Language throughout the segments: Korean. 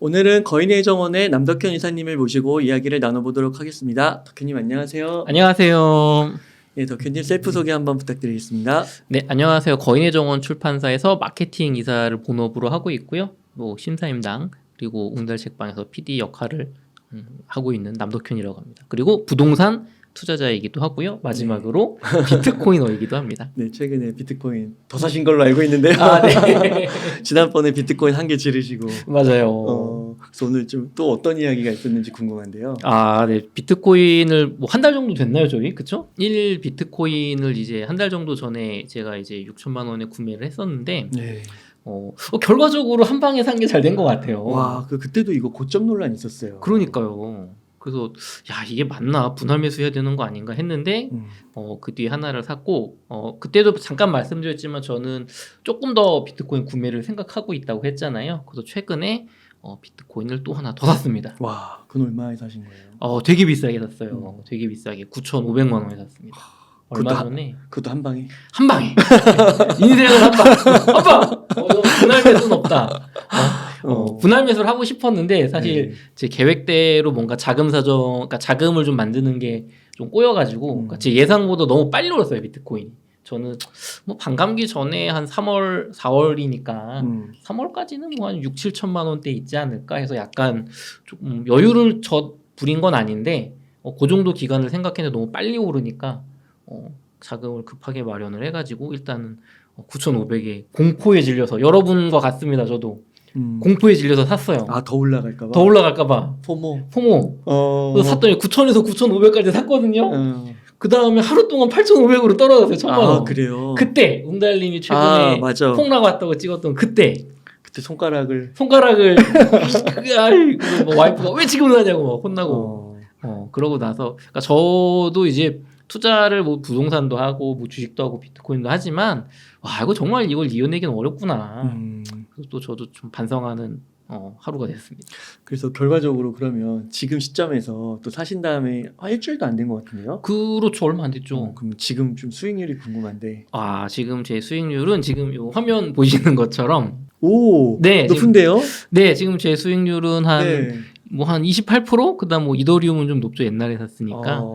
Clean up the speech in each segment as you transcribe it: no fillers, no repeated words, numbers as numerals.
오늘은 거인의 정원의 남덕현 이사님을 모시고 이야기를 나눠보도록 하겠습니다. 덕현님 안녕하세요. 안녕하세요. 네, 덕현님 셀프 소개 한번 부탁드리겠습니다. 네, 안녕하세요. 거인의 정원 출판사에서 마케팅 이사를 본업으로 하고 있고요. 뭐 심사임당 그리고 웅달 책방에서 PD 역할을 하고 있는 남덕현이라고 합니다. 그리고 부동산 투자자이기도 하고요. 마지막으로 비트코이너이기도 합니다. 네, 최근에 비트코인 더 사신 걸로 알고 있는데요. 아, 네. 지난번에 비트코인 한 개 지르시고. 맞아요. 그래서 오늘 좀 또 어떤 이야기가 있었는지 궁금한데요. 아, 네. 비트코인을 뭐 한 달 정도 됐나요, 저희? 그쵸? 1 비트코인을 이제 한 달 정도 전에 제가 이제 6천만 원에 구매를 했었는데, 네. 결과적으로 한 방에 산 게 잘 된 것 같아요. 와, 그때도 이거 고점 논란 있었어요. 그러니까요. 그래서 야 이게 맞나 분할 매수해야 되는 거 아닌가 했는데 그 뒤에 하나를 샀고 그때도 잠깐 말씀드렸지만 저는 조금 더 비트코인 구매를 생각하고 있다고 했잖아요. 그래서 최근에 비트코인을 또 하나 더 샀습니다. 와, 그건 얼마에 사신 거예요? 되게 비싸게 샀어요. 되게 비싸게 9,500만 원에 샀습니다. 얼마 그것도 전에 그것도 한 방에? 한 방에 인생은 한 방. 한 방. 분할 매수는 없다. 분할 매수를 하고 싶었는데 사실 네. 제 계획대로 뭔가 그러니까 자금을 좀 만드는 게 좀 꼬여가지고 그러니까 제 예상보다 너무 빨리 올랐어요 비트코인이. 저는 뭐 반감기 전에 한 3월, 4월이니까 3월까지는 뭐 한 6, 7천만 원대 있지 않을까 해서 약간 조금 여유를 부린 건 아닌데 그 정도 기간을 생각했는데 너무 빨리 오르니까 자금을 급하게 마련을 해가지고 일단은 9,500에 공포에 질려서 여러분과 같습니다. 저도 공포에 질려서 샀어요. 아, 더 올라갈까봐? 더 올라갈까봐. 포모. 그래서 샀더니 9,000에서 9,500까지 샀거든요. 그 다음에 하루 동안 8,500으로 떨어졌어요. 1,000만 원. 아, 그래요? 그때 웅달님이 최근에 맞아. 폭락 왔다고 찍었던 그때 손가락을 뭐 와이프가 왜 지금 사냐고 막 혼나고 그러고 나서 그러니까 저도 이제 투자를 뭐 부동산도 하고 뭐 주식도 하고 비트코인도 하지만 와 이거 정말 이걸 이겨내기는 어렵구나. 그래서 또 저도 좀 반성하는 하루가 됐습니다. 그래서 결과적으로 그러면 지금 시점에서 또 사신 다음에 일주일도 안 된 것 같은데요? 그렇죠. 얼마 안 됐죠. 그럼 지금 좀 수익률이 궁금한데. 지금 제 수익률은 지금 요 화면 보시는 것처럼 오, 네, 높은데요? 지금 제 수익률은 한 28%? 그다음 뭐 이더리움은 좀 높죠. 옛날에 샀으니까.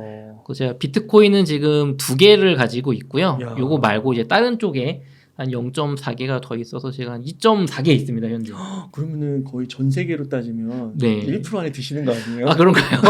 제가 비트코인은 지금 2개를 가지고 있고요. 야. 요거 말고 이제 다른 쪽에 한 0.4개가 더 있어서 제가 한 2.4개 있습니다, 현재. 그러면은 거의 전 세계로 따지면 네. 1% 안에 드시는 거 아니에요? 아, 그런가요?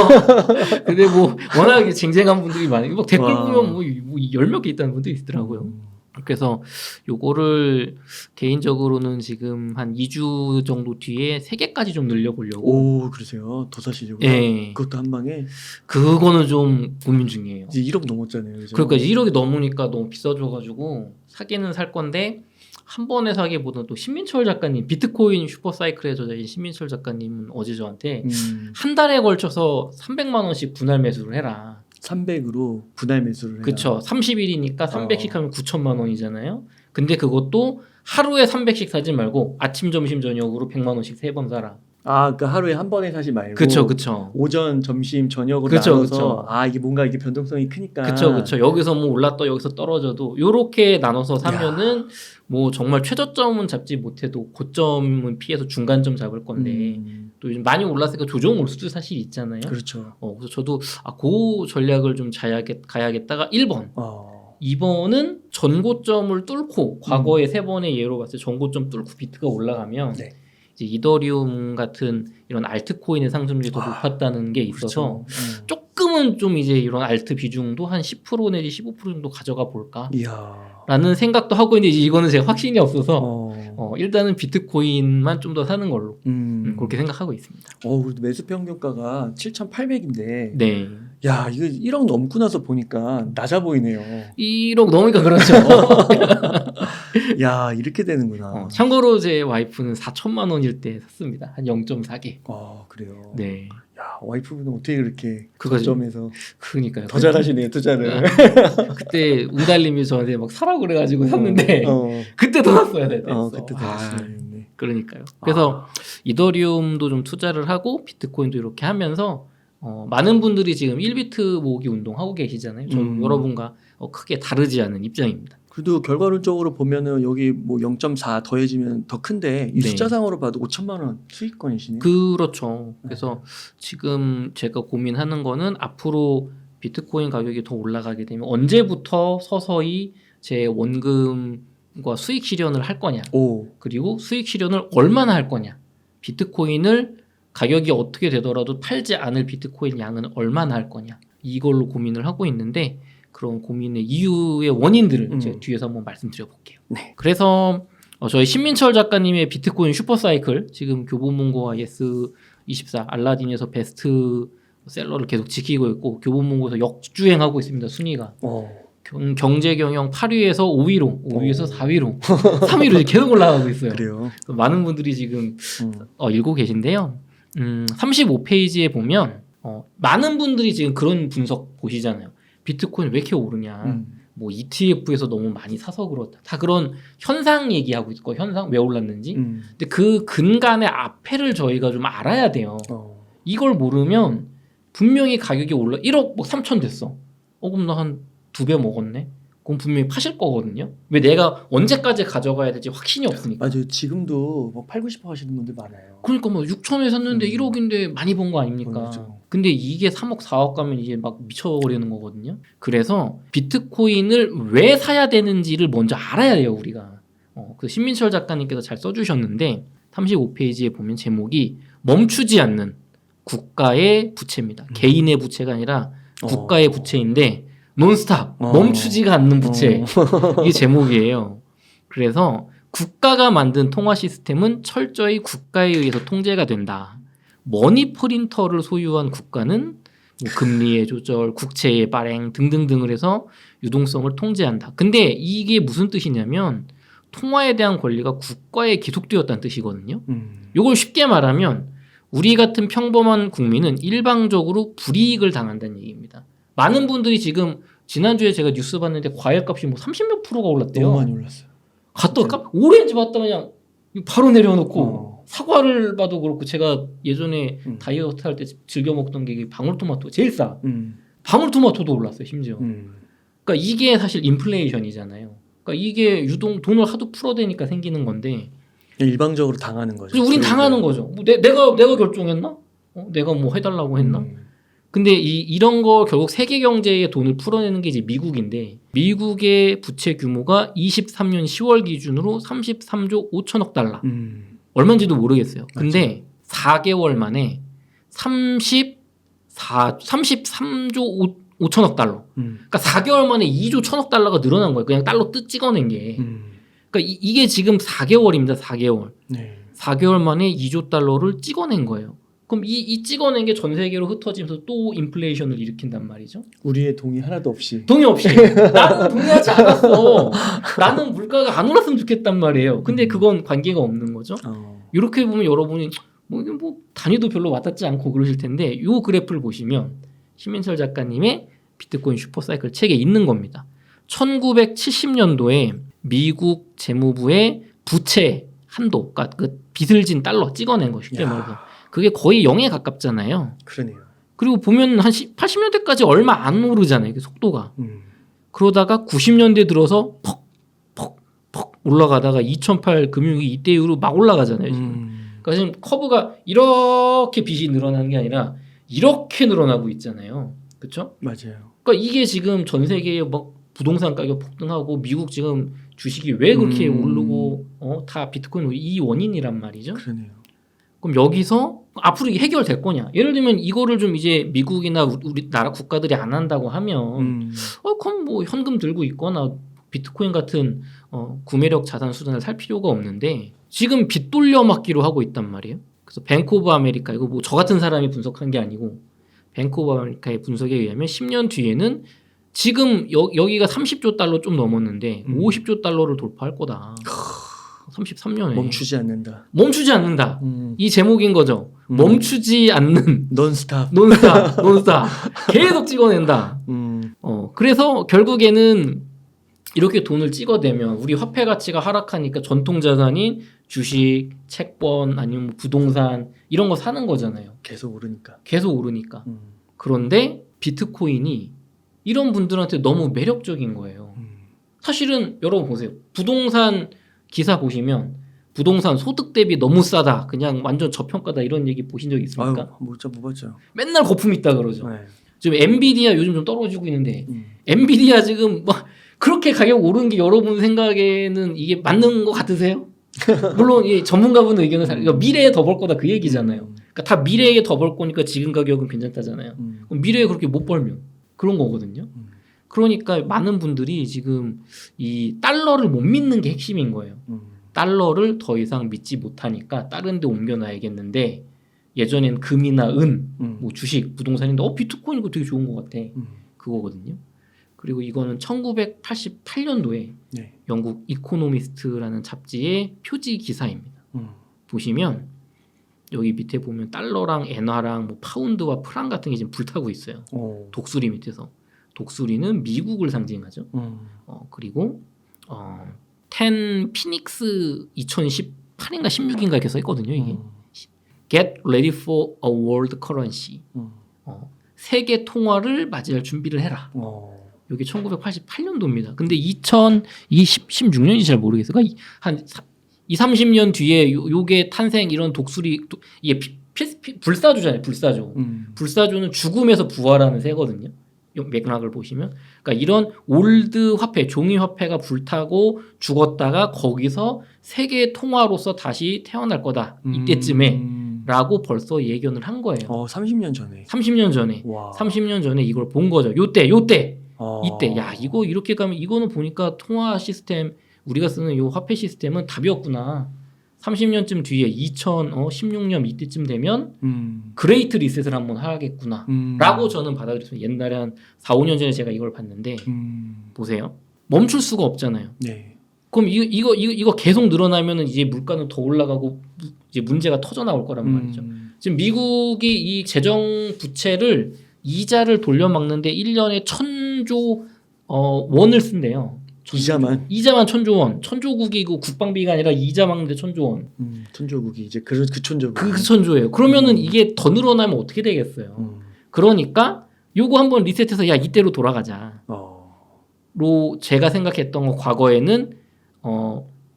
근데 뭐 워낙에 쟁쟁한 분들이 많아요. 막 댓글 보면 뭐 10몇 개 있다는 분들이 있더라고요. 그래서 요거를 개인적으로는 지금 한 2주 정도 뒤에 3개까지 좀 늘려보려고. 오, 그러세요? 더 사시려고요? 네. 그것도 한 방에? 그거는 좀 고민 중이에요. 이제 1억 넘었잖아요. 그죠? 그러니까 1억이 넘으니까 너무 비싸져가지고 사기는 살 건데 한 번에 사기보다는 또 신민철 작가님 비트코인 슈퍼사이클의 저자인 신민철 작가님은 어제 저한테 한 달에 걸쳐서 300만 원씩 분할 매수를 해라. 300으로 분할 매수를 해요. 그렇죠. 30일이니까 300씩 하면 9천만 원이잖아요. 근데 그것도 하루에 300씩 사지 말고 아침, 점심, 저녁으로 100만 원씩 3번 사라. 그러니까 하루에 한 번에 사지 말고. 그렇죠. 오전, 점심, 저녁으로 그쵸, 나눠서 그쵸. 이게 뭔가 이게 변동성이 크니까. 그렇죠. 여기서 뭐 올랐다 여기서 떨어져도 요렇게 나눠서 사면은 뭐 정말 최저점은 잡지 못해도 고점은 피해서 중간점 잡을 건데 또 요즘 많이 올랐으니까 조정 올 수도 사실 있잖아요. 그렇죠. 그래서 저도 그 전략을 좀 가야겠다가 1번. 2번은 전고점을 뚫고 과거에 3번의 예로 봤을 때 전고점 뚫고 비트가 올라가면 네. 이제 이더리움 같은 이런 알트코인의 상승률이 더 높았다는 게 있어서 그렇죠. 조금은 좀 이제 이런 알트 비중도 한 10% 내지 15% 정도 가져가 볼까? 이야. 라는 생각도 하고 있는데 이거는 제가 확신이 없어서 일단은 비트코인만 좀 더 사는 걸로 그렇게 생각하고 있습니다. 그래도 매수 평균가가 7,800인데. 네. 야, 이거 1억 넘고 나서 보니까 낮아 보이네요. 1억 넘으니까 그렇죠. 야, 이렇게 되는구나. 참고로 제 와이프는 4천만 원일 때 샀습니다. 한 0.4개. 그래요. 네. 야, 와이프분은 어떻게 그렇게 그거죠. 점에서 그러니까요. 더 잘하시네요, 투자를. 그때 웅달님이 저한테 막 사라고 그래가지고 샀는데 그때 더 샀어야 됐어. 그때 더 샀어야겠네. 그러니까요. 그래서 이더리움도 좀 투자를 하고 비트코인도 이렇게 하면서 많은 분들이 지금 1비트 모으기 운동 하고 계시잖아요. 저는 여러분과 크게 다르지 않은 입장입니다. 그래도 결과론적으로 보면은 여기 뭐 0.4 더해지면 더 큰데 이 네. 숫자상으로 봐도 5천만 원 수익권이시네요. 그렇죠. 그래서 지금 제가 고민하는 거는 앞으로 비트코인 가격이 더 올라가게 되면 언제부터 서서히 제 원금과 수익 실현을 할 거냐. 오. 그리고 수익 실현을 얼마나 할 거냐. 비트코인을 가격이 어떻게 되더라도 팔지 않을 비트코인 양은 얼마나 할 거냐. 이걸로 고민을 하고 있는데 그런 고민의 이유의 원인들을 제가 뒤에서 한번 말씀드려 볼게요. 네. 그래서 저희 신민철 작가님의 비트코인 슈퍼사이클 지금 교보문고와 예스24 알라딘에서 베스트셀러를 계속 지키고 있고 교보문고에서 역주행하고 있습니다. 순위가. 경제경영 8위에서 5위로 5위에서 4위로 3위로 계속 올라가고 있어요. 그래요. 많은 분들이 지금 읽고 계신데요. 35페이지에 보면 많은 분들이 지금 그런 분석 보시잖아요. 비트코인 왜 이렇게 오르냐. 뭐 ETF에서 너무 많이 사서 그렇다. 다 그런 현상 얘기하고 있고 현상 왜 올랐는지. 근데 그 근간의 앞에를 저희가 좀 알아야 돼요. 이걸 모르면 분명히 가격이 올라 1억 뭐 3천 됐어. 그럼 나 한 2배 먹었네. 그럼 분명히 파실 거거든요. 왜 내가 언제까지 가져가야 될지 확신이 없으니까. 맞아요. 지금도 뭐 팔고 싶어 하시는 분들 많아요. 그러니까 뭐 6천에 샀는데 1억인데 많이 번 거 아닙니까? 그렇죠. 근데 이게 3억 4억 가면 이제 막 미쳐버리는 거거든요. 그래서 비트코인을 왜 사야 되는지를 먼저 알아야 돼요, 우리가. 그 신민철 작가님께서 잘 써주셨는데 35페이지에 보면 제목이 멈추지 않는 국가의 부채입니다. 개인의 부채가 아니라 국가의 부채인데 논스탑 멈추지가 않는 부채 이게 제목이에요. 그래서 국가가 만든 통화 시스템은 철저히 국가에 의해서 통제가 된다. 머니 프린터를 소유한 국가는 뭐 금리의 조절, 국채의 발행 등등등을 해서 유동성을 통제한다. 근데 이게 무슨 뜻이냐면 통화에 대한 권리가 국가에 기속되었다는 뜻이거든요. 이걸 쉽게 말하면 우리 같은 평범한 국민은 일방적으로 불이익을 당한다는 얘기입니다. 많은 분들이 지금 지난주에 제가 뉴스 봤는데 과일값이 뭐 30몇 프로가 올랐대요. 너무 많이 올랐어요. 갔다 오렌지 봤다 그냥 바로 내려놓고 사과를 봐도 그렇고 제가 예전에 다이어트 할 때 즐겨 먹던 게 방울토마토 제일 싸. 방울토마토도 올랐어요 심지어. 그러니까 이게 사실 인플레이션이잖아요. 그러니까 이게 돈을 하도 풀어대니까 생기는 건데 일방적으로 당하는 거죠. 우린 당하는 거죠. 뭐 내가 결정했나? 내가 뭐 해달라고 했나? 근데 이런 거 결국 세계 경제의 돈을 풀어내는 게 이제 미국인데 미국의 부채 규모가 23년 10월 기준으로 33조 5천억 달러. 얼마인지도 모르겠어요. 근데 4개월 만에 33조 5천억 달러. 그러니까 4개월 만에 2조 1천억 달러가 늘어난 거예요. 그냥 달러 뜻 찍어낸 게. 그러니까 이게 지금 4개월입니다. 4개월. 네. 4개월 만에 2조 달러를 찍어낸 거예요. 그럼 이 찍어낸 게 전 세계로 흩어지면서 또 인플레이션을 일으킨단 말이죠. 우리의 동의 하나도 없이. 동의 없이. 나는 동의하지 않았어. 나는 물가가 안 올랐으면 좋겠단 말이에요. 근데 그건 관계가 없는 거죠. 이렇게 보면 여러분이 뭐 단위도 별로 와닿지 않고 그러실 텐데 이 그래프를 보시면 신민철 작가님의 비트코인 슈퍼사이클 책에 있는 겁니다. 1970년도에 미국 재무부의 부채 한도, 그러니까 그 빚을 진 달러 찍어낸 거 쉽게 말해서. 그게 거의 0에 가깝잖아요. 그러네요. 그리고 보면 한 80년대까지 얼마 안 오르잖아요. 그 속도가. 그러다가 90년대 들어서 퍽 올라가다가 2008 금융위기 이때 이후로 막 올라가잖아요. 지금. 그러니까 지금 커브가 이렇게 빚이 늘어나는 게 아니라 이렇게 늘어나고 있잖아요. 그렇죠? 맞아요. 그러니까 이게 지금 전 세계에 막 부동산 가격 폭등하고 미국 지금 주식이 왜 그렇게 오르고 다 비트코인 이 원인이란 말이죠. 그러네요. 그럼 여기서 앞으로 이게 해결될 거냐? 예를 들면 이거를 좀 이제 미국이나 우리나라 국가들이 안 한다고 하면 그럼 뭐 현금 들고 있거나 비트코인 같은 구매력 자산 수단을 살 필요가 없는데 지금 빚 돌려막기로 하고 있단 말이에요. 그래서 뱅크 오브 아메리카 이거 뭐 저 같은 사람이 분석한 게 아니고 뱅크 오브 아메리카의 분석에 의하면 10년 뒤에는 지금 여기가 30조 달러 좀 넘었는데 50조 달러를 돌파할 거다. 33년에 멈추지 않는다. 멈추지 않는다. 이 제목인 거죠. 멈추지 않는 논스탑. 논스탑. 계속 찍어낸다. 그래서 결국에는 이렇게 돈을 찍어대면 우리 화폐 가치가 하락하니까 전통 자산인 주식, 채권 아니면 부동산 이런 거 사는 거잖아요. 계속 오르니까. 계속 오르니까. 그런데 비트코인이 이런 분들한테 너무 매력적인 거예요. 사실은 여러분 보세요. 부동산 기사 보시면 부동산 소득 대비 너무 싸다. 그냥 완전 저평가다 이런 얘기 보신 적 있습니까? 아유, 못 봤죠. 맨날 거품 있다 그러죠. 네. 지금 엔비디아 요즘 좀 떨어지고 있는데 엔비디아 지금 막 그렇게 가격 오른 게 여러분 생각에는 이게 맞는 것 같으세요? 물론 이 전문가분 의견은 그러니까 미래에 더 벌 거다 그 얘기잖아요. 그러니까 다 미래에 더 벌 거니까 지금 가격은 괜찮다잖아요. 그럼 미래에 그렇게 못 벌면 그런 거거든요. 그러니까 많은 분들이 지금 이 달러를 못 믿는 게 핵심인 거예요. 달러를 더 이상 믿지 못하니까 다른 데 옮겨놔야겠는데 예전엔 금이나 은, 뭐 주식, 부동산인데 비트코인 이거 되게 좋은 것 같아. 그거거든요. 그리고 이거는 1988년도에 네. 영국 이코노미스트라는 잡지의 표지 기사입니다. 보시면 여기 밑에 보면 달러랑 엔화랑 뭐 파운드와 프랑 같은 게 지금 불타고 있어요. 독수리 밑에서. 독수리는 미국을 상징하죠. 그리고 10 피닉스 2018인가 16인가 이렇게 써 있거든요. 이게 Get ready for a world currency. 세계 통화를 맞이할 준비를 해라. 여기 1988년도입니다. 근데 2016년인지 잘 모르겠어요. 그러니까 한 30년 뒤에 요게 탄생 이런 독수리 이게 불사조잖아요. 불사조. 불사조는 죽음에서 부활하는 새거든요. 맥락을 보시면 그러니까 이런 올드 화폐, 종이 화폐가 불타고 죽었다가 거기서 세계 통화로서 다시 태어날 거다. 이때쯤에 라고 벌써 예견을 한 거예요. 30년 전에. 30년 전에. 와. 30년 전에 이걸 본 거죠. 요때. 이때. 야, 이거 이렇게 가면 이거는 보니까 통화 시스템 우리가 쓰는 요 화폐 시스템은 답이었구나. 30년쯤 뒤에 2016년 이때쯤 되면 그레이트 리셋을 한번 하겠구나 라고 저는 받아들였습니다. 옛날에 한 4, 5년 전에 제가 이걸 봤는데 보세요. 멈출 수가 없잖아요. 네. 그럼 이거 계속 늘어나면은 이제 물가는 더 올라가고 이제 문제가 터져 나올 거란 말이죠. 지금 미국이 이 재정 부채를 이자를 돌려막는데 1년에 1000조 원을 쓴대요. 이자만 1000조 원. 천조국이고 국방비가 아니라 이자 막는데 1000조 원. 천조국이 이제 그 천조국. 그 천조예요. 그러면은 이게 더 늘어나면 어떻게 되겠어요? 그러니까 요거 한번 리셋해서 야 이때로 돌아가자. 로 제가 생각했던 거 과거에는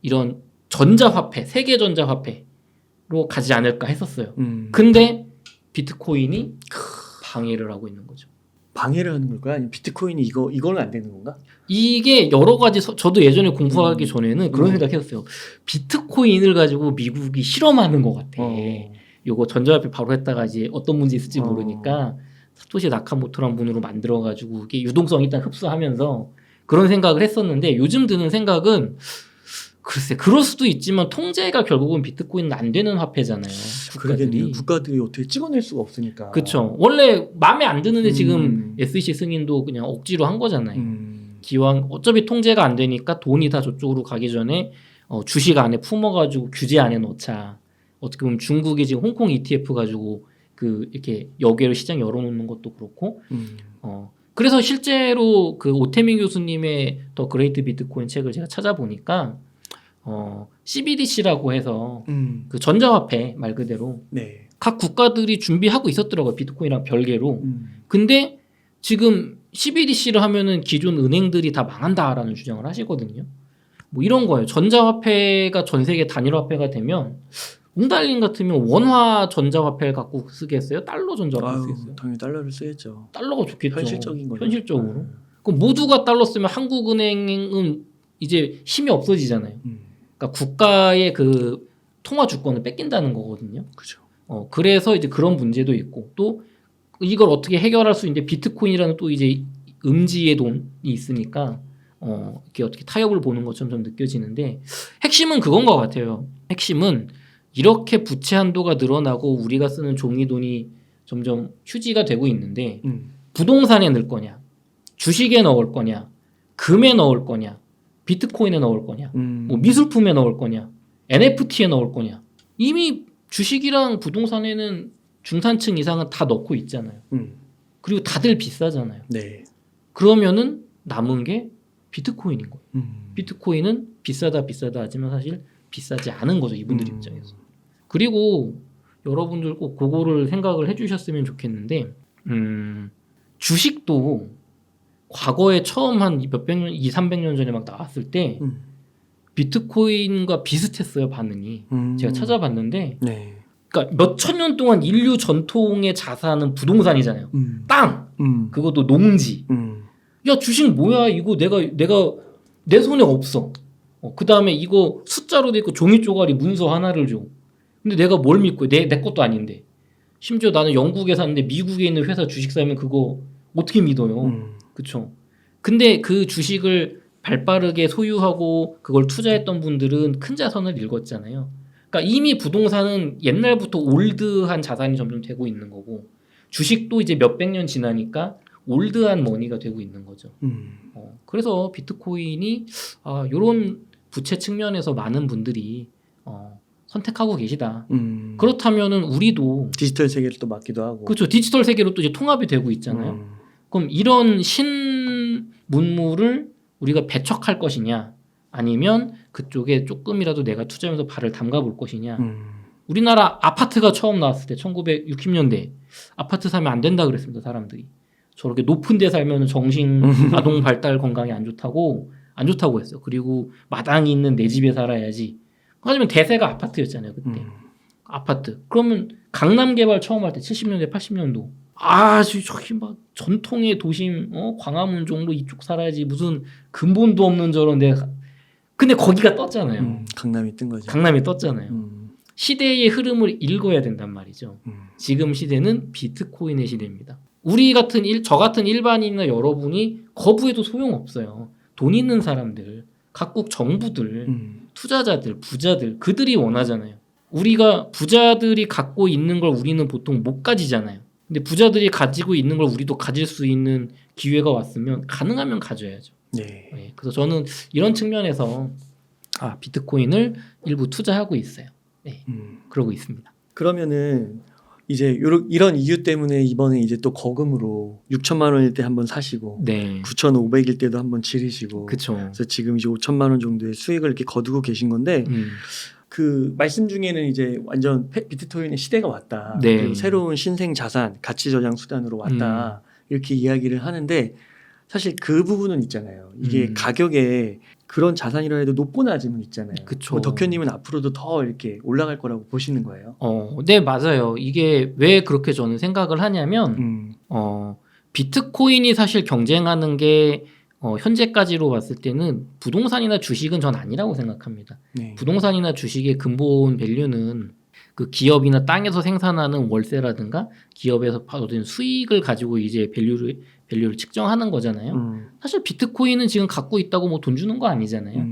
이런 전자화폐, 세계 전자화폐로 가지 않을까 했었어요. 근데 비트코인이 방해를 하고 있는 거죠. 방해를 하는 걸까요? 아니면 비트코인이 이거는 안 되는 건가? 이게 여러 가지 저도 예전에 공부하기 전에는 그런 생각했어요. 비트코인을 가지고 미국이 실험하는 것 같아. 요거 전자화폐 바로 했다가 이제 어떤 문제 있을지 모르니까 사토시 나카모토란 분으로 만들어가지고 이게 유동성 일단 흡수하면서 그런 생각을 했었는데 요즘 드는 생각은 글쎄 그럴 수도 있지만 통제가 결국은 비트코인은 안 되는 화폐잖아요. 국가들이 어떻게 찍어낼 수가 없으니까. 그렇죠. 원래 마음에 안 드는데 지금 SEC 승인도 그냥 억지로 한 거잖아요. 기왕 어차피 통제가 안 되니까 돈이 다 저쪽으로 가기 전에 주식 안에 품어가지고 규제 안에 넣자. 어떻게 보면 중국이 지금 홍콩 ETF 가지고 그 이렇게 여개로 시장 열어놓는 것도 그렇고. 그래서 실제로 그 오태민 교수님의 더 그레이트 비트코인 책을 제가 찾아보니까 CBDC라고 해서 그 전자화폐 말 그대로 네. 각 국가들이 준비하고 있었더라고요. 비트코인이랑 별개로. 근데 지금 CBDC를 하면은 기존 은행들이 다 망한다라는 주장을 하시거든요. 뭐 이런 거예요. 전자화폐가 전 세계 단일화폐가 되면 웅달님 같으면 원화 전자화폐를 갖고 쓰겠어요? 달러 전자화폐 쓰겠어요? 당연히 달러를 쓰겠죠. 달러가 좋겠죠. 현실적인 거죠. 현실적으로. 그럼 모두가 달러 쓰면 한국은행은 이제 힘이 없어지잖아요. 그러니까 국가의 그 통화 주권을 뺏긴다는 거거든요. 그렇죠. 그래서 이제 그런 문제도 있고 또 이걸 어떻게 해결할 수 있는데 비트코인이라는 또 이제 음지의 돈이 있으니까 이렇게 어떻게 타협을 보는 것처럼 좀 느껴지는데 핵심은 그건 것 같아요. 핵심은 이렇게 부채 한도가 늘어나고 우리가 쓰는 종이 돈이 점점 휴지가 되고 있는데 부동산에 넣을 거냐, 주식에 넣을 거냐, 금에 넣을 거냐, 비트코인에 넣을 거냐, 뭐 미술품에 넣을 거냐, NFT에 넣을 거냐. 이미 주식이랑 부동산에는 중산층 이상은 다 넣고 있잖아요. 그리고 다들 비싸잖아요. 네. 그러면은 남은 게 비트코인인 거예요. 비트코인은 비싸다 하지만 사실 비싸지 않은 거죠. 이분들 입장에서. 그리고 여러분들 꼭 그거를 생각을 해주셨으면 좋겠는데 주식도 과거에 처음 한 몇백 년, 200~300년 전에 막 나왔을 때 비트코인과 비슷했어요, 반응이. 제가 찾아봤는데 네. 그러니까 몇천 년 동안 인류 전통의 자산은 부동산이잖아요. 땅! 그것도 농지. 야, 주식 뭐야? 이거 내가 내 손에 없어. 그 다음에 이거 숫자로 돼 있고 종이 쪼가리 문서 하나를 줘. 근데 내가 뭘 믿고 내 것도 아닌데. 심지어 나는 영국에 사는데 미국에 있는 회사 주식 사면 그거 어떻게 믿어요? 그쵸? 근데 그 주식을 발빠르게 소유하고 그걸 투자했던 분들은 큰 자산을 읽었잖아요. 그러니까 이미 부동산은 옛날부터 올드한 자산이 점점 되고 있는 거고 주식도 이제 몇백 년 지나니까 올드한 머니가 되고 있는 거죠. 그래서 비트코인이 이런 부채 측면에서 많은 분들이 선택하고 계시다. 그렇다면은 우리도 디지털 세계를 또 맡기도 하고. 그렇죠. 디지털 세계로 또 이제 통합이 되고 있잖아요. 그럼 이런 신문물을 우리가 배척할 것이냐, 아니면 그쪽에 조금이라도 내가 투자하면서 발을 담가 볼 것이냐. 우리나라 아파트가 처음 나왔을 때 1960년대 아파트 사면 안 된다 그랬습니다, 사람들이. 저렇게 높은 데 살면 정신, 아동 발달 건강에 안 좋다고 했어요. 그리고 마당이 있는 내 집에 살아야지. 하지만 대세가 아파트였잖아요, 그때. 아파트. 그러면 강남 개발 처음 할 때 70년대, 80년도. 저기 막 전통의 도심, 광화문 종로 이쪽 살아야지. 무슨 근본도 없는 저런 데. 근데 거기가 떴잖아요. 강남이 뜬 거죠. 강남이 떴잖아요. 시대의 흐름을 읽어야 된단 말이죠. 지금 시대는 비트코인의 시대입니다. 저 같은 일반인이나 여러분이 거부해도 소용없어요. 돈 있는 사람들, 각국 정부들, 투자자들, 부자들, 그들이 원하잖아요. 우리가 부자들이 갖고 있는 걸 우리는 보통 못 가지잖아요. 근데 부자들이 가지고 있는 걸 우리도 가질 수 있는 기회가 왔으면 가능하면 가져야죠. 네. 그래서 저는 이런 측면에서 비트코인을 일부 투자하고 있어요. 네, 그러고 있습니다. 그러면은 이제 이런 이유 때문에 이번에 이제 또 거금으로 6천만 원일 때 한번 사시고 네, 9,500일 때도 한번 지르시고 그렇죠. 그래서 지금 이제 5천만 원 정도의 수익을 이렇게 거두고 계신 건데 그 말씀 중에는 이제 완전 비트코인의 시대가 왔다. 네. 그리고 새로운 신생 자산, 가치 저장 수단으로 왔다. 이렇게 이야기를 하는데 사실 그 부분은 있잖아요. 이게 가격에 그런 자산이라 해도 높고 낮음은 있잖아요. 그쵸. 덕현님은 앞으로도 더 이렇게 올라갈 거라고 보시는 거예요? 네, 맞아요. 이게 왜 그렇게 저는 생각을 하냐면 비트코인이 사실 경쟁하는 게 현재까지로 봤을 때는 부동산이나 주식은 전 아니라고 생각합니다. 네. 부동산이나 주식의 근본 밸류는 그 기업이나 땅에서 생산하는 월세라든가 기업에서 받은 수익을 가지고 이제 밸류를 측정하는 거잖아요. 사실 비트코인은 지금 갖고 있다고 뭐 돈 주는 거 아니잖아요.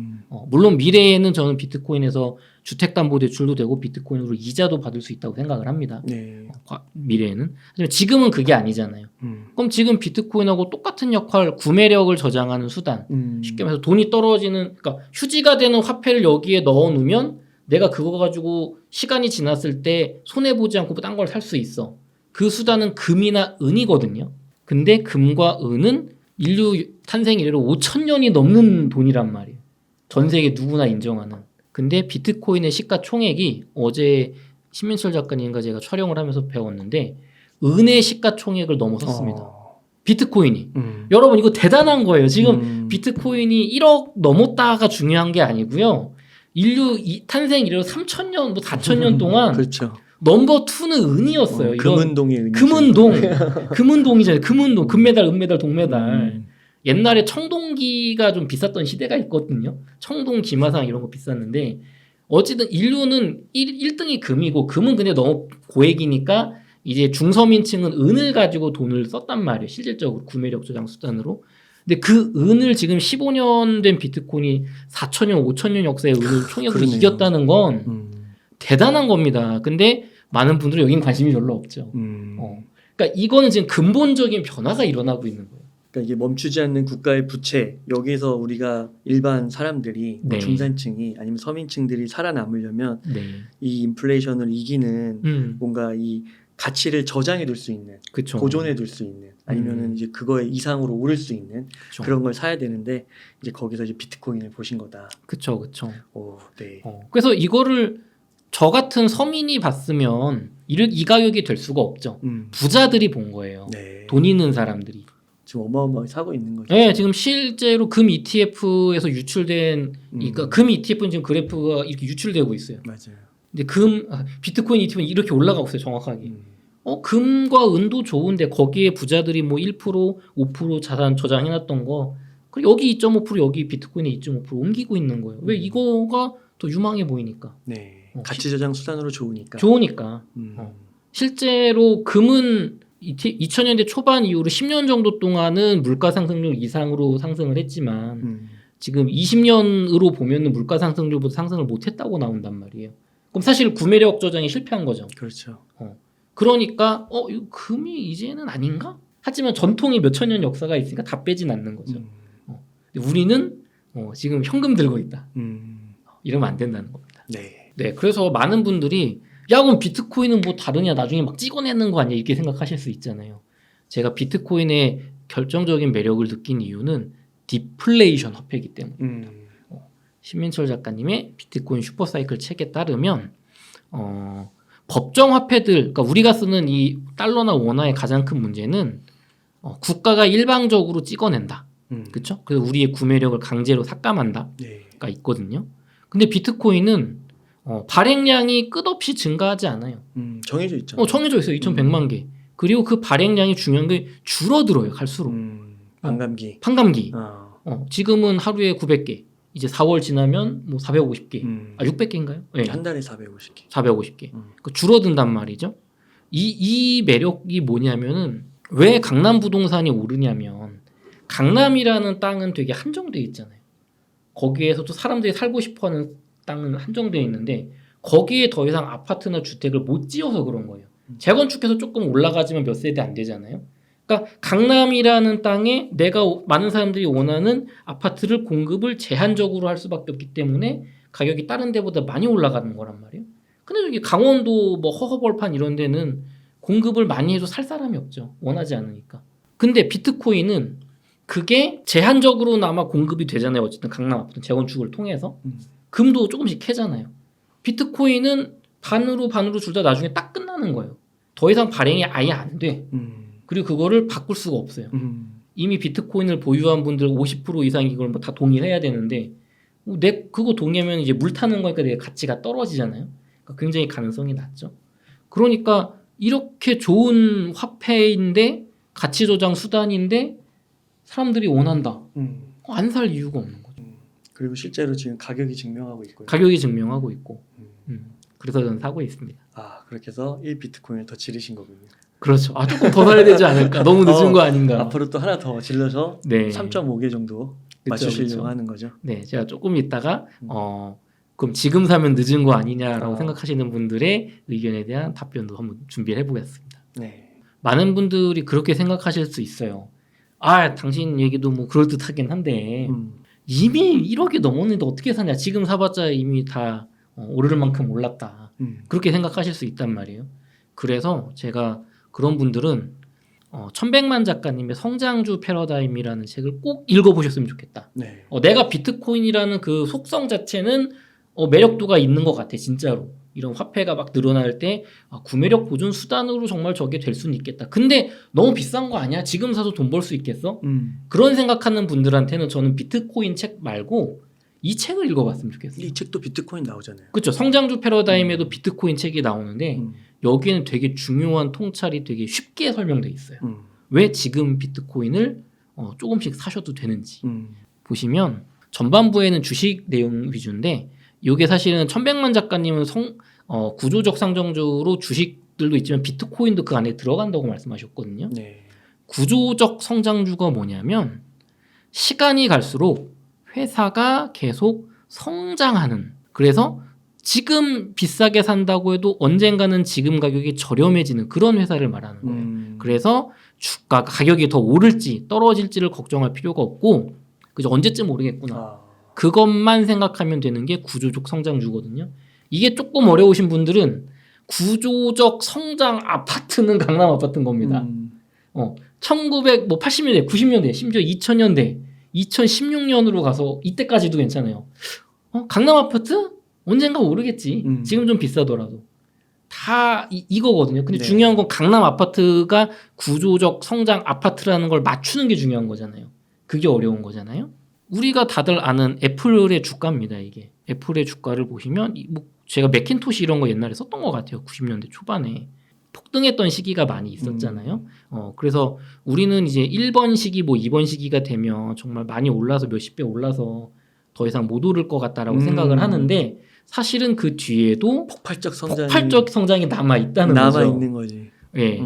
물론 미래에는 저는 비트코인에서 주택담보대출도 되고 비트코인으로 이자도 받을 수 있다고 생각을 합니다. 네. 미래에는. 하지만 지금은 그게 아니잖아요. 그럼 지금 비트코인하고 똑같은 역할, 구매력을 저장하는 수단. 쉽게 말해서 돈이 떨어지는, 그러니까 휴지가 되는 화폐를 여기에 넣어 놓으면 내가 그거 가지고 시간이 지났을 때 손해보지 않고 딴 걸 살 수 있어. 그 수단은 금이나 은이거든요. 근데 금과 은은 인류 탄생 이래로 5,000년이 넘는 돈이란 말이에요. 전 세계 누구나 인정하는. 근데 비트코인의 시가총액이 어제 신민철 작가님과 제가 촬영을 하면서 배웠는데 은의 시가총액을 넘어섰습니다. 비트코인이. 여러분 이거 대단한 거예요. 지금 비트코인이 1억 넘었다가 중요한 게 아니고요. 인류 탄생 이래로 3,000년, 뭐 4,000년 동안 그렇죠. 넘버 2는 은이었어요. 금은동의 은. 금은동이잖아요. 금은동, 금메달, 은메달, 동메달. 옛날에 청동기가 좀 비쌌던 시대가 있거든요. 청동, 기마상 이런 거 비쌌는데 어쨌든 인류는 1등이 금이고 금은 근데 너무 고액이니까 이제 중서민층은 은을 가지고 돈을 썼단 말이에요. 실질적으로 구매력 저장 수단으로. 근데 그 은을 지금 15년 된 비트코인이 4,000년, 5,000년 역사의 은을 총액으로 이겼다는 건 대단한 겁니다. 근데 많은 분들은 여긴 관심이 별로 없죠. 그러니까 이거는 지금 근본적인 변화가 일어나고 있는 거예요. 그러니까 이게 멈추지 않는 국가의 부채, 여기서 우리가 일반 사람들이 네. 중산층이 아니면 서민층들이 살아남으려면 네. 이 인플레이션을 이기는 뭔가 이 가치를 저장해 둘 수 있는, 그쵸. 보존해 둘 수 있는, 아니면은 이제 그거에 이상으로 오를 수 있는 그쵸. 그런 걸 사야 되는데 이제 거기서 이제 비트코인을 보신 거다. 그쵸. 오, 네. 그래서 이거를 저 같은 서민이 봤으면 이 가격이 될 수가 없죠. 부자들이 본 거예요. 네. 돈 있는 사람들이. 지금 어마어마하게 사고 있는 거죠. 네, 지금 실제로 금 ETF에서 유출된 그러니까 금 ETF는 지금 그래프가 이렇게 유출되고 있어요. 맞아요. 근데 비트코인 ETF는 이렇게 올라가고 있어요, 정확하게. 음. 금과 은도 좋은데 거기에 부자들이 뭐 1%, 5% 자산 저장해놨던 거, 그리고 여기 2.5% 여기 비트코인에 2.5% 옮기고 있는 거예요. 왜? 이거가 더 유망해 보이니까. 네. 가치 저장 수단으로 좋으니까. 좋으니까. 실제로 금은 2000년대 초반 이후로 10년 정도 동안은 물가 상승률 이상으로 상승을 했지만 지금 20년으로 보면은 물가 상승률보다 상승을 못했다고 나온단 말이에요. 그럼 사실 구매력 저장에 실패한 거죠. 그렇죠. 그러니까 이거 금이 이제는 아닌가? 하지만 전통이 몇천 년 역사가 있으니까 다 빼진 않는 거죠. 근데 우리는 지금 현금 들고 있다. 이러면 안 된다는 겁니다. 네. 네, 그래서 많은 분들이 야 그럼 비트코인은 뭐 다르냐, 나중에 막 찍어내는 거 아니야, 이렇게 생각하실 수 있잖아요. 제가 비트코인의 결정적인 매력을 느낀 이유는 디플레이션 화폐이기 때문에. 신민철 작가님의 비트코인 슈퍼사이클 책에 따르면 법정 화폐들, 그러니까 우리가 쓰는 이 달러나 원화의 가장 큰 문제는 국가가 일방적으로 찍어낸다. 그렇죠? 그래서 우리의 구매력을 강제로 삭감한다가 네. 있거든요. 근데 비트코인은 발행량이 끝없이 증가하지 않아요. 정해져 있죠. 정해져 있어요. 2,100만 개. 그리고 그 발행량이 중요한 게 줄어들어요. 갈수록. 반감기. 판감기. 지금은 하루에 900개. 이제 4월 지나면 뭐 450개. 600개인가요? 네. 한 달에 450개. 450개. 그러니까 줄어든단 말이죠. 이 매력이 뭐냐면은 왜 강남 부동산이 오르냐면 강남이라는 땅은 되게 한정되어 있잖아요. 거기에서도 사람들이 살고 싶어하는 땅은 한정되어 있는데 거기에 더 이상 아파트나 주택을 못 지어서 그런 거예요. 재건축해서 조금 올라가지만 몇 세대 안 되잖아요. 그러니까 강남이라는 땅에 내가 많은 사람들이 원하는 아파트를 공급을 제한적으로 할 수밖에 없기 때문에 가격이 다른 데보다 많이 올라가는 거란 말이에요. 근데 여기 강원도 뭐 허허벌판 이런 데는 공급을 많이 해도 살 사람이 없죠. 원하지 않으니까. 근데 비트코인은 그게 제한적으로나마 공급이 되잖아요. 어쨌든 강남 아파트 재건축을 통해서. 금도 조금씩 캐잖아요. 비트코인은 반으로 줄다 나중에 딱 끝나는 거예요. 더 이상 발행이 아예 안 돼. 그리고 그거를 바꿀 수가 없어요. 이미 비트코인을 보유한 분들 50% 이상 이걸 뭐 다 동의해야 되는데 그거 동의하면 이제 물 타는 거니까 내 가치가 떨어지잖아요. 그러니까 굉장히 가능성이 낮죠. 그러니까 이렇게 좋은 화폐인데 가치 조장 수단인데 사람들이 원한다. 안 살 이유가 없는 거죠. 그리고 실제로 지금 가격이 증명하고 있고요. 가격이 증명하고 있고. 그래서 저는 사고 있습니다. 그렇게 해서 1비트코인을 더 지르신 거군요. 그렇죠. 조금 더 사야 되지 않을까. 너무 늦은 거 아닌가. 앞으로 또 하나 더 질러서 네. 3.5개 정도 맞추시려고 하는 거죠. 네, 제가 조금 있다가 그럼 지금 사면 늦은 거 아니냐라고 생각하시는 분들의 의견에 대한 답변도 한번 준비를 해보겠습니다. 네. 많은 분들이 그렇게 생각하실 수 있어요. 당신 얘기도 뭐 그럴듯하긴 한데 이미 1억이 넘었는데 어떻게 사냐. 지금 사봤자 이미 다 오를 만큼 올랐다. 그렇게 생각하실 수 있단 말이에요. 그래서 제가 그런 분들은 1100만 작가님의 성장주 패러다임이라는 책을 꼭 읽어보셨으면 좋겠다. 네. 내가 비트코인이라는 그 속성 자체는 매력도가 있는 것 같아. 진짜로. 이런 화폐가 막 늘어날 때 구매력 보존 수단으로 정말 저게 될 수는 있겠다. 근데 너무 비싼 거 아니야? 지금 사서 돈 벌 수 있겠어? 그런 생각하는 분들한테는 저는 비트코인 책 말고 이 책을 읽어봤으면 좋겠어요. 이 책도 비트코인 나오잖아요. 그렇죠. 성장주 패러다임에도 비트코인 책이 나오는데 여기에는 되게 중요한 통찰이 되게 쉽게 설명돼 있어요. 왜 지금 비트코인을 조금씩 사셔도 되는지 보시면 전반부에는 주식 내용 위주인데 이게 사실은 1100만 작가님은 구조적 상정주로 주식들도 있지만 비트코인도 그 안에 들어간다고 말씀하셨거든요. 네. 구조적 성장주가 뭐냐면 시간이 갈수록 회사가 계속 성장하는, 그래서 지금 비싸게 산다고 해도 언젠가는 지금 가격이 저렴해지는 그런 회사를 말하는 거예요. 그래서 주가 가격이 더 오를지 떨어질지를 걱정할 필요가 없고 그죠, 언제쯤 오르겠구나. 그것만 생각하면 되는 게 구조적 성장주거든요. 이게 조금 어려우신 분들은 구조적 성장 아파트는 강남 아파트인 겁니다. 1980년대, 90년대, 심지어 2000년대, 2016년으로 가서 이때까지도 괜찮아요. 강남 아파트? 언젠가 오르겠지. 지금 좀 비싸더라도. 다 이거거든요. 근데 네. 중요한 건 강남 아파트가 구조적 성장 아파트라는 걸 맞추는 게 중요한 거잖아요. 그게 어려운 거잖아요. 우리가 다들 아는 애플의 주가입니다. 이게 애플의 주가를 보시면 뭐 제가 맥킨토시 이런 거 옛날에 썼던 것 같아요. 90년대 초반에 폭등했던 시기가 많이 있었잖아요. 그래서 우리는 이제 1번 시기 뭐 2번 시기가 되면 정말 많이 올라서 몇십 배 올라서 더 이상 못 오를 것 같다라고 생각을 하는데 사실은 그 뒤에도 폭발적 성장이 남아 있다는 거죠. 남아 있는 거지. 예.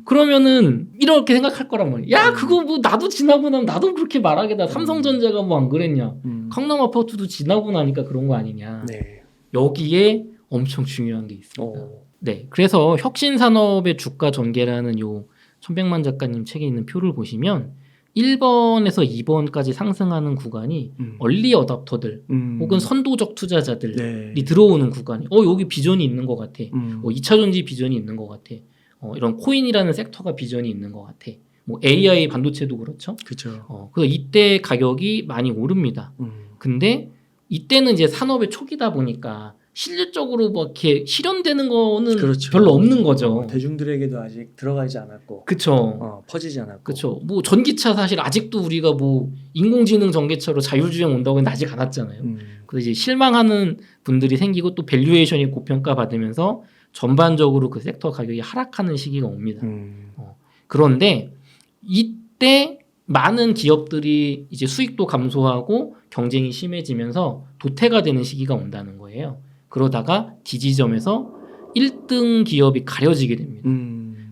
그러면은 이렇게 생각할 거란 말이야. 야, 그거 뭐 나도 지나고 나면 나도 그렇게 말하겠다. 삼성전자가 뭐 안 그랬냐. 강남 아파트도 지나고 나니까 그런 거 아니냐. 네. 여기에 엄청 중요한 게 있습니다. 네. 그래서 혁신 산업의 주가 전개라는 요 천백만 작가님 책에 있는 표를 보시면 1번에서 2번까지 상승하는 구간이 얼리 어답터들 혹은 선도적 투자자들이 네. 들어오는 구간이 여기 비전이 있는 것 같아. 2차 전지 비전이 있는 것 같아. 이런 코인이라는 섹터가 비전이 있는 것 같아. 뭐 AI 반도체도 그렇죠. 그렇죠. 그래서 이때 가격이 많이 오릅니다. 근데 이때는 이제 산업의 초기다 보니까 실질적으로 뭐 이렇게 실현되는 거는 그렇죠. 별로 없는 거죠. 대중들에게도 아직 들어가지 않았고, 그쵸. 퍼지지 않았고. 그쵸. 뭐 전기차 사실 아직도 우리가 뭐 인공지능 전기차로 자율주행 온다고 했는데 아직 안 왔잖아요. 그래서 이제 실망하는 분들이 생기고 또 밸류에이션이 고평가 받으면서 전반적으로 그 섹터 가격이 하락하는 시기가 옵니다. 그런데 이때 많은 기업들이 이제 수익도 감소하고 경쟁이 심해지면서 도태가 되는 시기가 온다는 거예요. 그러다가 디지점에서 1등 기업이 가려지게 됩니다.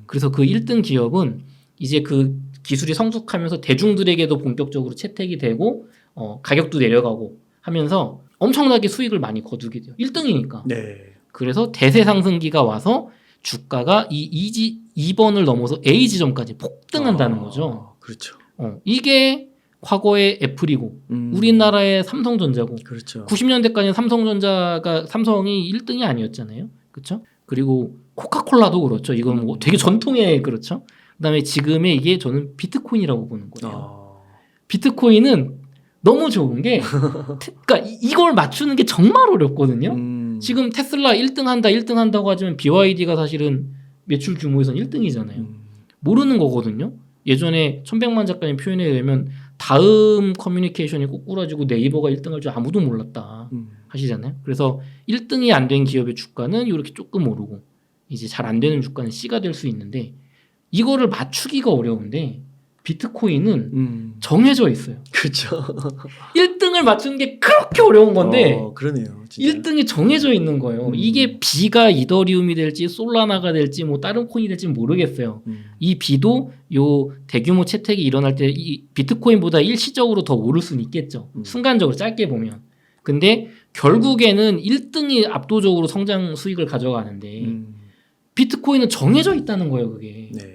그래서 그 1등 기업은 이제 그 기술이 성숙하면서 대중들에게도 본격적으로 채택이 되고 가격도 내려가고 하면서 엄청나게 수익을 많이 거두게 돼요. 1등이니까. 네. 그래서 대세 상승기가 와서 주가가 이 2번을 넘어서 A 지점까지 폭등한다는 거죠. 그렇죠. 이게 과거의 애플이고 우리나라의 삼성전자고 그렇죠. 90년대까지는 삼성이 1등이 아니었잖아요. 그렇죠? 그리고 코카콜라도 그렇죠. 이건 뭐 되게 전통의 그렇죠. 그다음에 지금의 이게 저는 비트코인이라고 보는 거예요. 비트코인은 너무 좋은 게 그러니까 이걸 맞추는 게 정말 어렵거든요. 지금 테슬라 1등 한다고 하지만 BYD가 사실은 매출 규모에서는 1등이잖아요. 모르는 거거든요. 예전에 천백만 작가님 표현에 의하면 다음 커뮤니케이션이 꼬꾸라지고 네이버가 1등할 줄 아무도 몰랐다 하시잖아요. 그래서 1등이 안 된 기업의 주가는 이렇게 조금 오르고 이제 잘 안 되는 주가는 C가 될 수 있는데 이거를 맞추기가 어려운데 비트코인은 정해져 있어요. 그렇죠. 1등을 맞추는 게 그렇게 어려운 건데 그러네요. 진짜. 1등이 정해져 있는 거예요. 이게 B가 이더리움이 될지 솔라나가 될지 뭐 다른 코인이 될지 모르겠어요. 이 B도 요 대규모 채택이 일어날 때 이 비트코인보다 일시적으로 더 오를 수는 있겠죠. 순간적으로 짧게 보면. 근데 결국에는 1등이 압도적으로 성장 수익을 가져가는데 비트코인은 정해져 있다는 거예요. 그게. 네.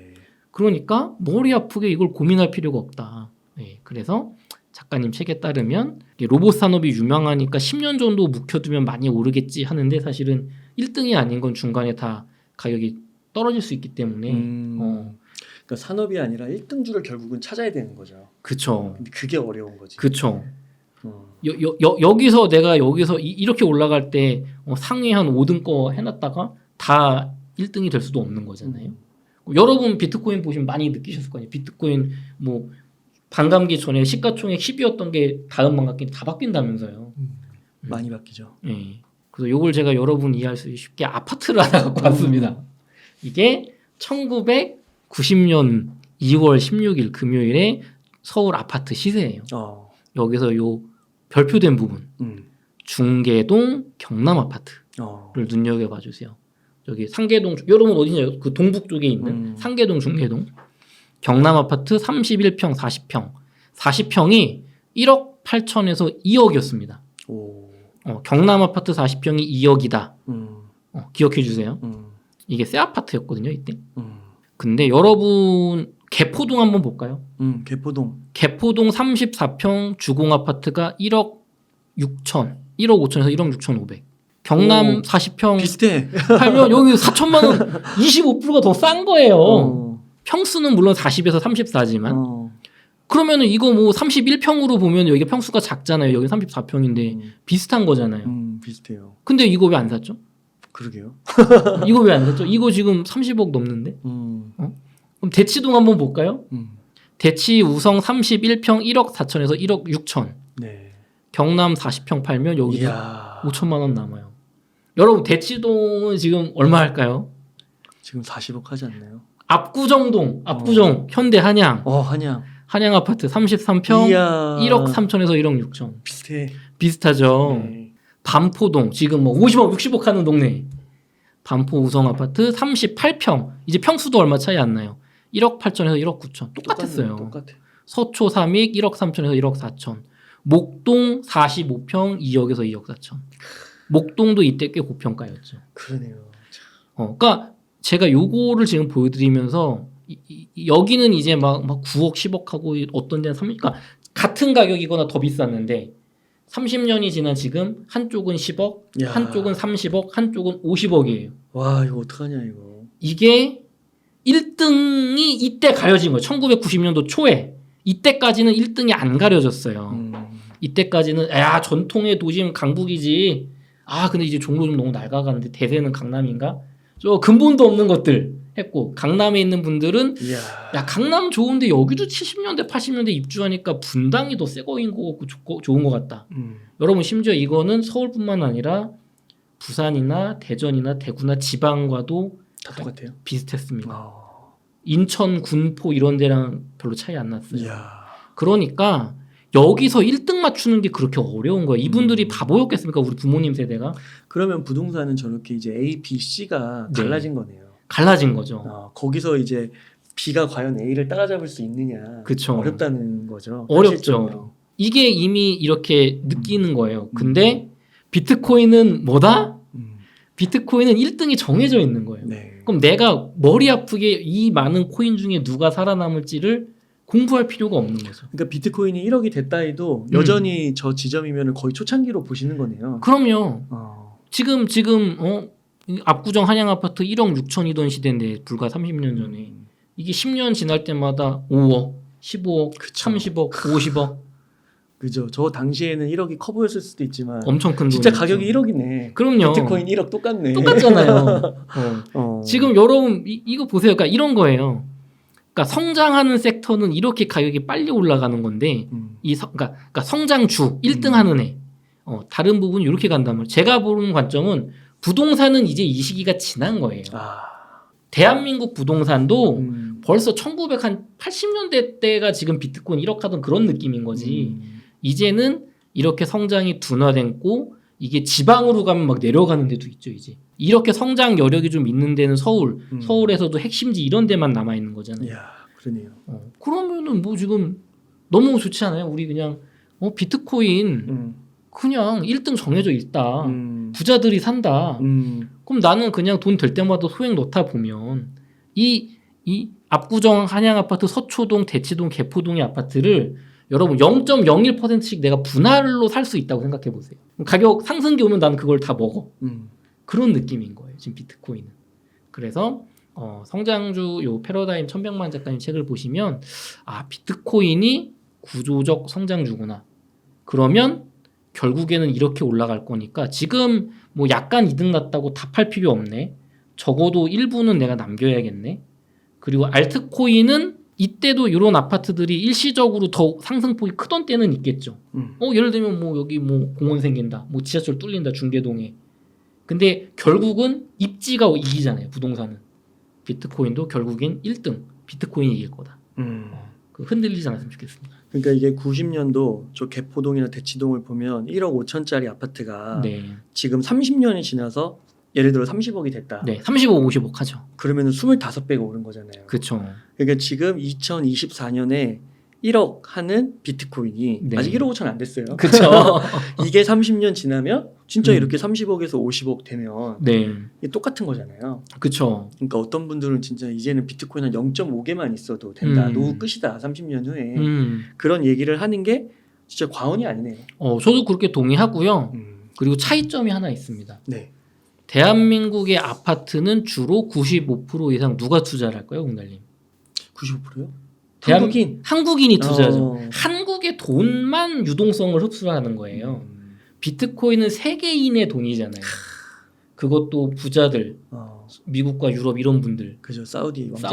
그러니까 머리 아프게 이걸 고민할 필요가 없다. 네, 그래서 작가님 책에 따르면 로봇 산업이 유명하니까 10년 정도 묵혀두면 많이 오르겠지 하는데 사실은 1등이 아닌 건 중간에 다 가격이 떨어질 수 있기 때문에 그러니까 산업이 아니라 1등주를 결국은 찾아야 되는 거죠. 그쵸. 근데 그게 어려운 거지. 그쵸. 여기서 내가 이렇게 올라갈 때 상위 한 5등 거 해놨다가 다 1등이 될 수도 없는 거잖아요. 여러분 비트코인 보시면 많이 느끼셨을 거 아니에요. 비트코인 뭐 반감기 전에 시가총액 10이었던 게 다음 반감기 다 바뀐다면서요. 많이 바뀌죠. 네. 그래서 이걸 제가 여러분 이해할 수 쉽게 아파트를 하나 갖고 왔습니다. 이게 1990년 2월 16일 금요일에 서울 아파트 시세예요. 여기서 요 별표된 부분 중계동 경남 아파트를 눈여겨봐 주세요. 저기 상계동 여러분 어디냐 그 동북 쪽에 있는 상계동 중계동 경남 아파트 31평 40평이 1억 8천에서 2억이었습니다. 경남 아파트 40평이 2억이다. 기억해 주세요. 이게 새 아파트였거든요 이때. 근데 여러분 개포동 한번 볼까요? 개포동 34평 주공 아파트가 1억 6천 1억 5천에서 1억 6천5백. 경남 40평 비슷해. 팔면 여기 4천만 원 25%가 더 싼 거예요. 평수는 물론 40에서 34지만 그러면은 이거 뭐 31평으로 보면 여기 평수가 작잖아요. 여기 34평인데 비슷한 거잖아요. 비슷해요. 근데 이거 왜 안 샀죠? 그러게요. 이거 왜 안 샀죠? 이거 지금 30억 넘는데? 그럼 대치동 한번 볼까요? 대치 우성 31평 1억 4천에서 1억 6천. 네. 경남 40평 팔면 여기도 이야. 5천만 원 남아요. 여러분 대치동은 지금 얼마 할까요? 지금 40억 하지 않나요? 압구정 현대 한양 한양 아파트 33평 이야. 1억 3천에서 1억 6천. 비슷해. 비슷하죠. 네. 반포동 지금 뭐 50억 60억 하는 동네. 반포 우성 아파트 38평. 이제 평수도 얼마 차이 안 나요. 1억 8천에서 1억 9천. 똑같았어요. 똑같아. 서초 3익 1억 3천에서 1억 4천. 목동 45평 2억에서 2억 4천. 목동도 이때 꽤 고평가였죠. 그러네요. 그러니까 제가 요거를 지금 보여드리면서 여기는 이제 막 9억 10억 하고 어떤 데는 30, 그러니까 같은 가격이거나 더 비쌌는데 30년이 지난 지금 한쪽은 10억, 야. 한쪽은 30억, 한쪽은 50억이에요. 와 이거 어떡하냐 이거. 이게 1등이 이때 가려진 거예요. 1990년도 초에. 이때까지는 1등이 안 가려졌어요. 이때까지는 야 전통의 도심 강북이지. 아 근데 이제 종로 좀 너무 낡아가는데 대세는 강남인가? 저 근본도 없는 것들 했고 강남에 있는 분들은 이야. 야 강남 좋은데 여기도 70년대 80년대 입주하니까 분당이 더 새 거인 거 같고 좋은 것 같다. 여러분 심지어 이거는 서울뿐만 아니라 부산이나 대전이나 대구나 지방과도 다 똑같아요. 비슷했습니다. 인천, 군포 이런 데랑 별로 차이 안 났어요. 이야. 그러니까 여기서 1등 맞추는 게 그렇게 어려운 거예요. 이분들이 바보였겠습니까? 우리 부모님 세대가. 그러면 부동산은 저렇게 이제 A, B, C가 네. 갈라진 거네요. 갈라진 거죠. 거기서 이제 B가 과연 A를 따라잡을 수 있느냐. 그쵸. 어렵다는 거죠. 어렵죠. 현실적으로. 이게 이미 이렇게 느끼는 거예요. 근데 비트코인은 뭐다? 비트코인은 1등이 정해져 있는 거예요. 네. 그럼 내가 머리 아프게 이 많은 코인 중에 누가 살아남을지를 공부할 필요가 없는 거죠. 그러니까 비트코인이 1억이 됐다 해도 여전히 저 지점이면 거의 초창기로 보시는 거네요. 그럼요. 지금 압구정 한양 아파트 1억 6천이던 시대인데 불과 30년 전에 이게 10년 지날 때마다 5억, 15억, 그쵸. 30억, 50억 그죠. 저 당시에는 1억이 커 보였을 수도 있지만 엄청 큰 진짜 돈이었죠. 가격이 1억이네. 그럼요. 비트코인 1억 똑같네. 똑같잖아요. 지금 여러분 이거 보세요. 그러니까 이런 거예요. 그러니까 성장하는 섹터는 이렇게 가격이 빨리 올라가는 건데 그러니까 성장주 1등 하는 애 다른 부분은 이렇게 간단 말이에요. 제가 보는 관점은 부동산은 이제 이 시기가 지난 거예요. 대한민국 부동산도 벌써 1980년대 때가 지금 비트코인 1억 하던 그런 느낌인 거지. 이제는 이렇게 성장이 둔화됐고 이게 지방으로 가면 막 내려가는 데도 있죠. 이제 이렇게 성장 여력이 좀 있는 데는 서울에서도 핵심지 이런 데만 남아 있는 거잖아요. 이야, 그러네요. 그러면은 뭐 지금 너무 좋지 않아요? 우리 그냥 비트코인 그냥 1등 정해져 있다. 부자들이 산다. 그럼 나는 그냥 돈 될 때마다 소액 넣다 보면 이 압구정 한양 아파트 서초동 대치동 개포동의 아파트를 여러분 0.01%씩 내가 분할로 살 수 있다고 생각해 보세요. 가격 상승기 오면 나는 그걸 다 먹어. 그런 느낌인 거예요. 지금 비트코인은. 그래서 성장주 요 패러다임 천백만 작가님 책을 보시면 비트코인이 구조적 성장주구나. 그러면 결국에는 이렇게 올라갈 거니까 지금 뭐 약간 이득 났다고 다 팔 필요 없네. 적어도 일부는 내가 남겨야겠네. 그리고 알트코인은 이때도 이런 아파트들이 일시적으로 더 상승폭이 크던 때는 있겠죠. 예를 들면 뭐 여기 뭐 공원 생긴다, 뭐 지하철 뚫린다 중계동에. 근데 결국은 입지가 이기잖아요. 부동산은. 비트코인도 결국엔 1등 비트코인이 이길 거다. 흔들리지 않았으면 좋겠습니다. 그러니까 이게 90년도 저 개포동이나 대치동을 보면 1억 5천짜리 아파트가 네. 지금 30년이 지나서 예를 들어 30억이 됐다. 네, 35, 50억 하죠. 그러면은 25배가 오른 거잖아요. 그렇죠. 그러니까 지금 2024년에 1억 하는 비트코인이 네. 아직 1억 5천 안 됐어요. 그렇죠. 이게 30년 지나면 진짜 이렇게 30억에서 50억 되면 네, 이게 똑같은 거잖아요. 그렇죠. 그러니까 어떤 분들은 진짜 이제는 비트코인 한 0.5개만 있어도 된다. 노후 끝이다. 30년 후에. 그런 얘기를 하는 게 진짜 과언이 아니네요. 저도 그렇게 동의하고요. 그리고 차이점이 하나 있습니다. 네. 대한민국의 아파트는 주로 95% 이상 누가 투자를 할까요, 공달님? 95%요? 한국인? 한국인이 투자하죠. 한국의 돈만 유동성을 흡수하는 거예요. 비트코인은 세계인의 돈이잖아요. 그것도 부자들, 어, 미국과 유럽 이런 분들, 그죠. 사우디 왕자.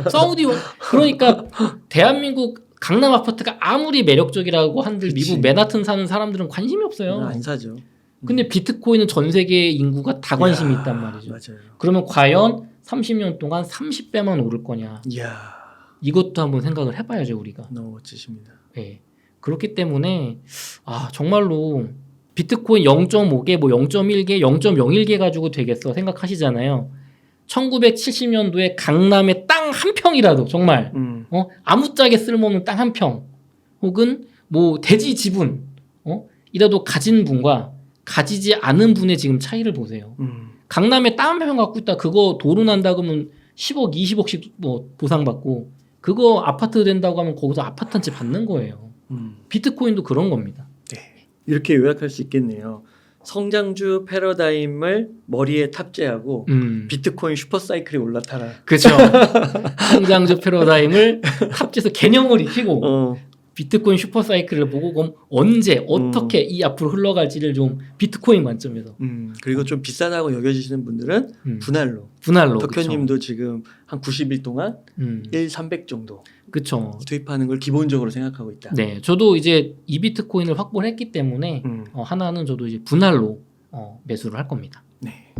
사우디 왕자, 그러니까 대한민국 강남 아파트가 아무리 매력적이라고 한들 그치. 미국 맨하튼 사는 사람들은 관심이 없어요. 안 사죠. 근데 비트코인은 전 세계 인구가 다 관심이 야, 있단 말이죠. 맞아요. 그러면 과연 30년 동안 30배만 오를 거냐? 이야, 이것도 한번 생각을 해봐야죠 우리가. 너무 멋지십니다. 예. 그렇기 때문에 정말로 비트코인 0.5개, 뭐 0.1개, 0.01개 가지고 되겠어 생각하시잖아요. 1970년도에 강남의 땅 한 평이라도 정말 아무짝에 쓸모없는 땅 한 평, 혹은 뭐 대지 지분 이라도 가진 분과 가지지 않은 분의 지금 차이를 보세요. 강남에 땅 한 평 갖고 있다 그거 도로 난다 그러면 10억, 20억씩 뭐 보상받고 그거 아파트 된다고 하면 거기서 아파트 한 채 받는 거예요. 비트코인도 그런 겁니다. 네. 이렇게 요약할 수 있겠네요. 성장주 패러다임을 머리에 탑재하고 비트코인 슈퍼사이클에 올라타라. 그렇죠. 성장주 패러다임을 탑재해서 개념을 익히고 비트코인 슈퍼사이클을 보고 그럼 언제 어떻게 이 앞으로 흘러갈지를 좀 비트코인 관점에서 그리고 좀 비싸다고 여겨지시는 분들은 분할로 덕현님도 지금 한 90일 동안 1,300 정도 그렇죠. 투입하는 걸 기본적으로 생각하고 있다. 네, 저도 이제 이 비트코인을 확보를 했기 때문에 하나는 저도 이제 분할로 매수를 할 겁니다. 네.